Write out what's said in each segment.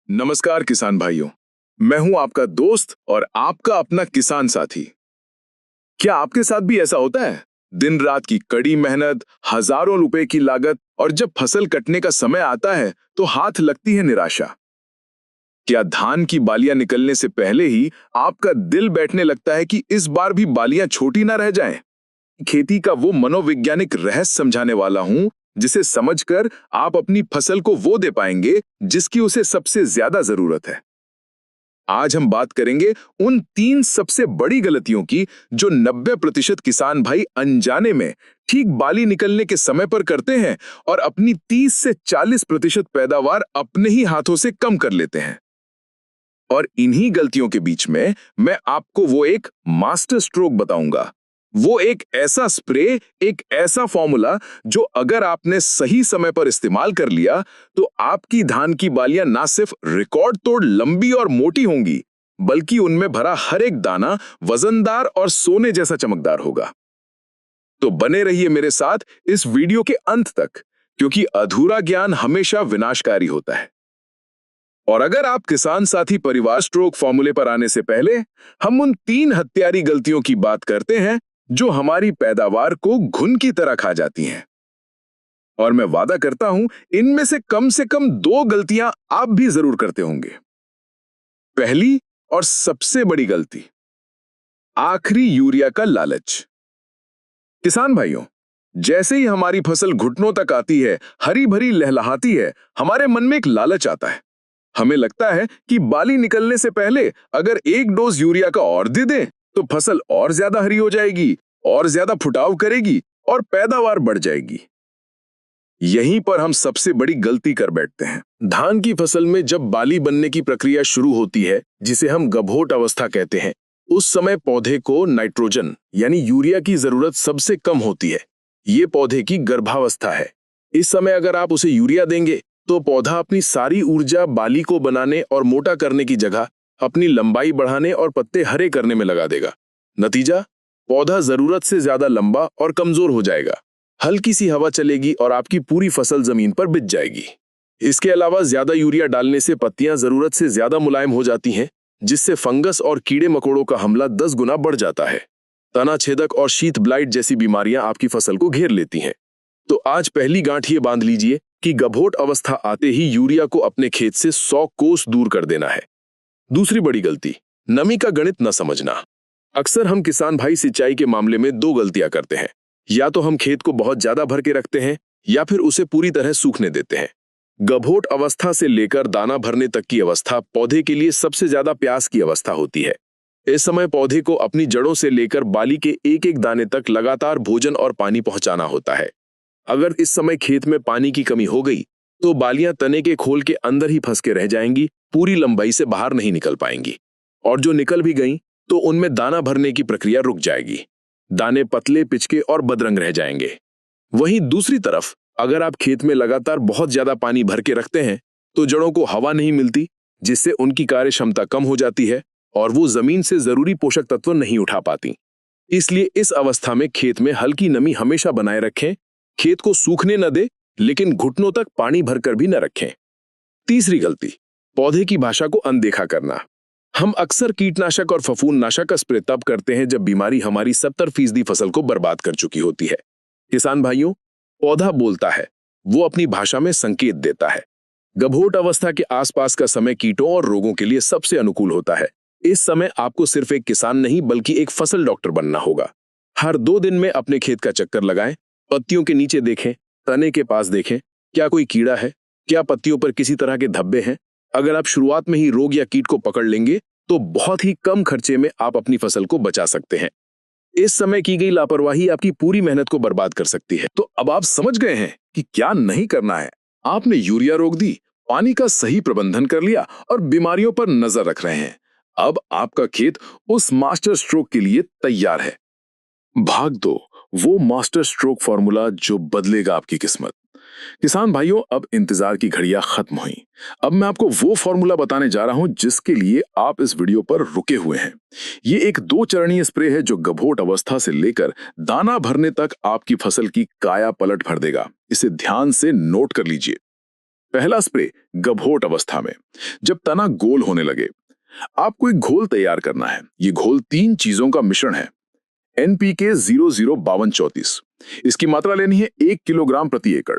नमस्कार किसान भाइयों। मैं हूं आपका दोस्त और आपका अपना किसान साथी। क्या आपके साथ भी ऐसा होता है? दिन रात की कड़ी मेहनत, हजारों रुपए की लागत और जब फसल कटने का समय आता है तो हाथ लगती है निराशा। क्या धान की बालियां निकलने से पहले ही आपका दिल बैठने लगता है कि इस बार भी बालियां छोटी ना रह जाएं? खेती का वो मनोवैज्ञानिक रहस्य समझाने वाला हूं जिसे समझकर आप अपनी फसल को वो दे पाएंगे जिसकी उसे सबसे ज्यादा जरूरत है। आज हम बात करेंगे उन 3 सबसे बड़ी गलतियों की जो 90% किसान भाई अनजाने में ठीक बाली निकलने के समय पर करते हैं और अपनी 30 से 40% पैदावार अपने ही हाथों से कम कर लेते हैं। और इन्हीं गलतियों के बीच में मैं आपको वो एक मास्टर स्ट्रोक बताऊंगा। वो एक ऐसा स्प्रे, एक ऐसा फॉर्मूला जो अगर आपने सही समय पर इस्तेमाल कर लिया तो आपकी धान की बालियां ना सिर्फ रिकॉर्ड तोड़ लंबी और मोटी होंगी, बल्कि उनमें भरा हर एक दाना वजनदार और सोने जैसा चमकदार होगा। तो बने रहिए मेरे साथ इस वीडियो के अंत तक, क्योंकि अधूरा ज्ञान हमेशा विनाशकारी होता है। और अगर आप किसान साथी परिवार स्ट्रोक फॉर्मूले पर आने से पहले हम उन 3 हत्यारी गलतियों की बात करते हैं जो हमारी पैदावार को घुन की तरह खा जाती हैं। और मैं वादा करता हूं इनमें से कम 2 गलतियां आप भी जरूर करते होंगे। पहली और सबसे बड़ी गलती, आखिरी यूरिया का लालच। किसान भाइयों, जैसे ही हमारी फसल घुटनों तक आती है, हरी भरी लहलहाती है, हमारे मन में एक लालच आता है। हमें लगता है कि बाली निकलने से पहले अगर एक डोज यूरिया का और दे दें तो फसल और ज्यादा हरी हो जाएगी, और ज्यादा फुटाव करेगी और पैदावार बढ़ जाएगी। यहीं पर हम सबसे बड़ी गलती कर बैठते हैं। धान की फसल में जब बाली बनने की प्रक्रिया शुरू होती है, जिसे हम गभोट अवस्था कहते हैं, उस समय पौधे को नाइट्रोजन यानी यूरिया की जरूरत सबसे कम होती है। ये पौधे की गर्भावस्था है। इस समय अगर आप उसे यूरिया देंगे तो पौधा अपनी सारी ऊर्जा बाली को बनाने और मोटा करने की जगह अपनी लंबाई बढ़ाने और पत्ते हरे करने में लगा देगा। नतीजा, पौधा जरूरत से ज्यादा लंबा और कमजोर हो जाएगा। हल्की सी हवा चलेगी और आपकी पूरी फसल जमीन पर बिछ जाएगी। इसके अलावा ज्यादा यूरिया डालने से पत्तियां जरूरत से ज्यादा मुलायम हो जाती हैं, जिससे फंगस और कीड़े मकोड़ों का हमला 10 गुना बढ़ जाता है। तना छेदक और शीत ब्लाइट जैसी बीमारियां आपकी फसल को घेर लेती हैं। तो आज पहली गांठ ये बांध लीजिए कि गभोट अवस्था आते ही यूरिया को अपने खेत से 100 कोस दूर कर देना है। दूसरी बड़ी गलती, नमी का गणित न समझना। अक्सर हम किसान भाई सिंचाई के मामले में 2 गलतियां करते हैं। या तो हम खेत को बहुत ज्यादा भर के रखते हैं या फिर उसे पूरी तरह सूखने देते हैं। गभोट अवस्था से लेकर दाना भरने तक की अवस्था पौधे के लिए सबसे ज्यादा प्यास की अवस्था होती है। इस समय पौधे को अपनी जड़ों से लेकर बाली के एक एक दाने तक लगातार भोजन और पानी पहुंचाना होता है। अगर इस समय खेत में पानी की कमी हो गई तो बालियां तने के खोल के अंदर ही फंस के रह जाएंगी, पूरी लंबाई से बाहर नहीं निकल पाएंगी। और जो निकल भी गईं तो उनमें दाना भरने की प्रक्रिया रुक जाएगी। दाने पतले, पिचके और बदरंग रह जाएंगे। वहीं दूसरी तरफ अगर आप खेत में लगातार बहुत ज्यादा पानी भर के रखते हैं तो जड़ों को हवा नहीं मिलती, जिससे उनकी कार्य क्षमता कम हो जाती है और वो जमीन से जरूरी पोषक तत्व नहीं उठा पाती। इसलिए इस अवस्था में खेत में हल्की नमी हमेशा बनाए रखें। खेत को सूखने न दे, लेकिन घुटनों तक पानी भरकर भी न रखें। तीसरी गलती, पौधे की भाषा को अनदेखा करना। हम अक्सर कीटनाशक और फफूंदनाशक का स्प्रे तब करते हैं जब बीमारी हमारी 70% फसल को बर्बाद कर चुकी होती है। किसान भाइयों, पौधा बोलता है, वो अपनी भाषा में संकेत देता है। गभोट अवस्था के आसपास का समय कीटों और रोगों के लिए सबसे अनुकूल होता है। इस समय आपको सिर्फ एक किसान नहीं बल्कि एक फसल डॉक्टर बनना होगा। हर 2 दिन में अपने खेत का चक्कर लगाएं, पत्तियों के नीचे देखें, तने के पास देखें, क्या कोई कीड़ा है, क्या पत्तियों पर किसी तरह के धब्बे हैं। अगर आप शुरुआत में ही रोग या कीट को पकड़ लेंगे तो बहुत ही कम खर्चे में आप अपनी फसल को बचा सकते हैं। इस समय की गई लापरवाही आपकी पूरी मेहनत को बर्बाद कर सकती है। तो अब आप समझ गए हैं कि क्या नहीं करना है। आपने यूरिया रोक दी, पानी का सही प्रबंधन कर लिया और बीमारियों पर नजर रख रहे हैं। अब आपका खेत उस मास्टर स्ट्रोक के लिए तैयार है। भाग दो वो मास्टर स्ट्रोक फॉर्मूला जो बदलेगा आपकी किस्मत। किसान भाइयों, अब इंतजार की घड़ियां खत्म हुई। अब मैं आपको वो फॉर्मूला बताने जा रहा हूं जिसके लिए आप इस वीडियो पर रुके हुए हैं। ये एक 2 चरणीय स्प्रे है जो गभोट अवस्था से लेकर दाना भरने तक आपकी फसल की काया पलट भर देगा। इसे ध्यान से नोट कर लीजिए। पहला स्प्रे गभोट अवस्था में, जब तना गोल होने लगे। आपको एक घोल तैयार करना है। ये घोल 3 चीजों का मिश्रण है। NPK 005234, इसकी मात्रा लेनी है 1 किलोग्राम प्रति एकड़।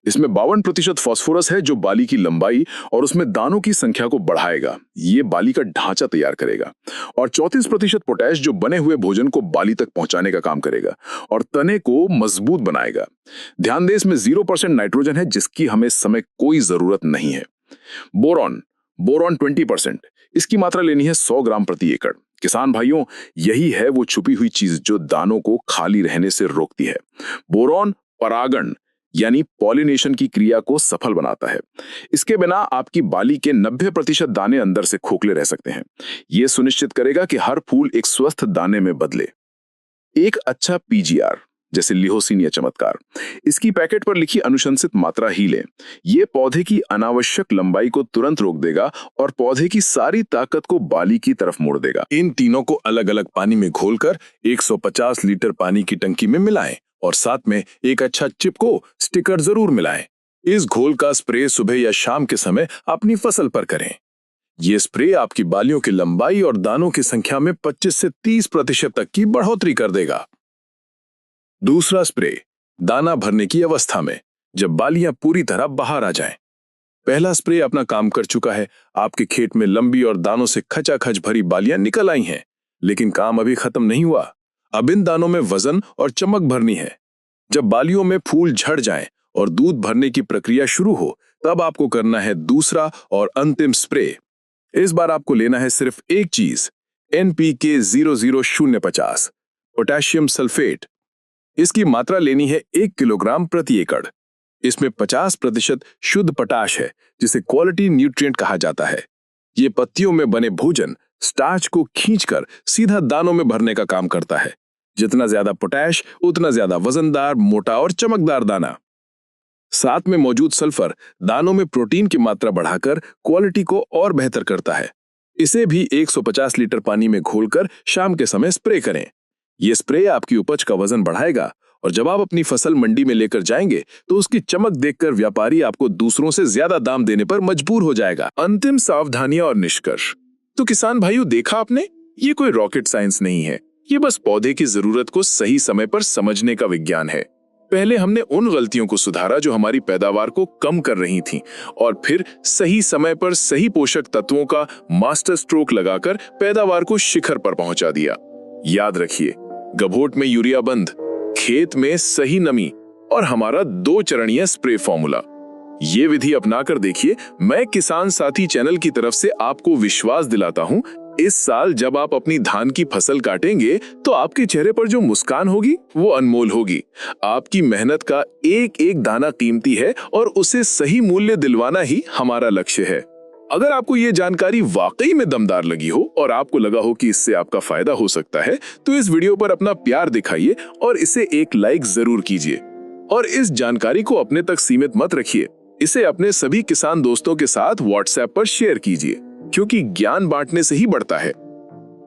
इसमें 52% फास्फोरस है जो बाली की लंबाई और उसमें दानों की संख्या को बढ़ाएगा। ये बाली का ढांचा तैयार करेगा। और 34% पोटैश जो बने हुए भोजन को बाली तक पहुंचाने का काम करेगा और तने को मजबूत बनाएगा। ध्यान दें, इसमें 0% नाइट्रोजन है जिसकी हमें इस समय कोई जरूरत नहीं है। बोरॉन 20%, इसकी मात्रा लेनी है 100 ग्राम प्रति एकड़। किसान भाइयों, यही है वो छुपी हुई चीज जो दानों को खाली रहने से रोकती है। बोरॉन परागण यानी पॉलिनेशन की क्रिया को सफल बनाता है। इसके बिना आपकी बाली के 90% दाने अंदर से खोखले रह सकते हैं। यह सुनिश्चित करेगा कि हर फूल एक स्वस्थ दाने में बदले। एक अच्छा PGR जैसे लिहोसिन या चमत्कार, इसकी पैकेट पर लिखी अनुशंसित मात्रा ही लें। ये पौधे की अनावश्यक लंबाई को तुरंत रोक देगा और पौधे की सारी ताकत को बाली की तरफ मोड़ देगा। इन तीनों को अलग अलग पानी में घोलकर 150 लीटर पानी की टंकी में मिलाएं और साथ में एक अच्छा चिपको स्टिकर जरूर मिलाएं। इस घोल का स्प्रे सुबह या शाम के समय अपनी फसल पर करें। ये स्प्रे आपकी बालियों की लंबाई और दानों की संख्या में 25 से 30% तक की बढ़ोतरी कर देगा। दूसरा स्प्रे दाना भरने की अवस्था में, जब बालियां पूरी तरह बाहर आ जाएं। पहला स्प्रे अपना काम कर चुका है। आपके खेत में लंबी और दानों से खचाखच भरी बालियां निकल आई हैं, लेकिन काम अभी खत्म नहीं हुआ। अब इन दानों में वजन और चमक भरनी है। जब बालियों में फूल झड़ जाएं और दूध भरने की प्रक्रिया शुरू हो, तब आपको करना है दूसरा और अंतिम स्प्रे। इस बार आपको लेना है सिर्फ एक चीज, NPK 0050, पोटेशियम सल्फेट। इसकी मात्रा लेनी है 1 किलोग्राम प्रति एकड़। इसमें 50% शुद्ध पोटाश है जिसे क्वालिटी न्यूट्रिएंट कहा जाता है। ये पत्तियों में बने भोजन स्टार्च को खींचकर सीधा दानों में भरने का काम करता है। जितना ज्यादा पोटैश उतना ज्यादा वजनदार, मोटा और चमकदार दाना। साथ में मौजूद सल्फर दानों में प्रोटीन की मात्रा बढ़ाकर क्वालिटी को और बेहतर करता है। इसे भी 150 लीटर पानी में घोलकर शाम के समय स्प्रे करें। ये स्प्रे आपकी उपज का वजन बढ़ाएगा और जब आप अपनी फसल मंडी में लेकर जाएंगे तो उसकी चमक देखकर व्यापारी आपको दूसरों से ज्यादा दाम देने पर मजबूर हो जाएगा। अंतिम सावधानियां और निष्कर्ष। तो किसान भाइयों, देखा आपने, ये कोई रॉकेट साइंस नहीं है। ये बस पौधे की जरूरत को सही समय पर समझने का विज्ञान है। पहले हमने उन गलतियों को सुधारा जो हमारी पैदावार को कम कर रही थीं, और फिर सही समय पर सही पोषक तत्वों का मास्टर स्ट्रोक लगाकर पैदावार को शिखर पर पहुंचा दिया। याद रखिए, गभोट में यूरिया बंद, खेत में सही नमी और हमारा 2 चरणीय स्प्रे फॉर्मूला। ये विधि अपनाकर देखिए। मैं किसान साथी चैनल की तरफ से आपको विश्वास दिलाता हूं, इस साल जब आप अपनी धान की फसल काटेंगे तो आपके चेहरे पर जो मुस्कान होगी वो अनमोल होगी। आपकी मेहनत का एक एक दाना कीमती है और उसे सही मूल्य दिलवाना ही हमारा लक्ष्य है। अगर आपको ये जानकारी वाकई में दमदार लगी हो और आपको लगा हो कि इससे आपका फायदा हो सकता है, तो इस वीडियो पर अपना प्यार दिखाइए और इसे एक लाइक जरूर कीजिए। और इस जानकारी को अपने तक सीमित मत रखिए, इसे अपने सभी किसान दोस्तों के साथ व्हाट्सएप पर शेयर कीजिए, क्योंकि ज्ञान बांटने से ही बढ़ता है।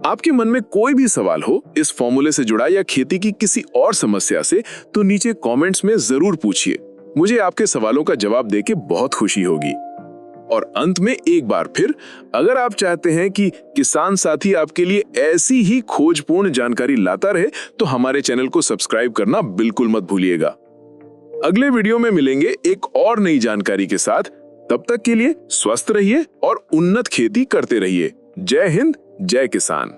आपके मन में कोई भी सवाल हो इस फॉर्मूले से जुड़ा या खेती की किसी और समस्या से, तो नीचे कमेंट्स में जरूर पूछिए। मुझे आपके सवालों का जवाब देके बहुत खुशी होगी। और अंत में एक बार फिर, अगर आप चाहते हैं कि किसान साथी आपके लिए ऐसी ही खोजपूर्ण जानकारी लाता रहे, तो हमारे चैनल को सब्सक्राइब करना बिल्कुल मत भूलिएगा। अगले वीडियो में मिलेंगे एक और नई जानकारी के साथ। तब तक के लिए स्वस्थ रहिए और उन्नत खेती करते रहिए। जय हिंद, जय किसान।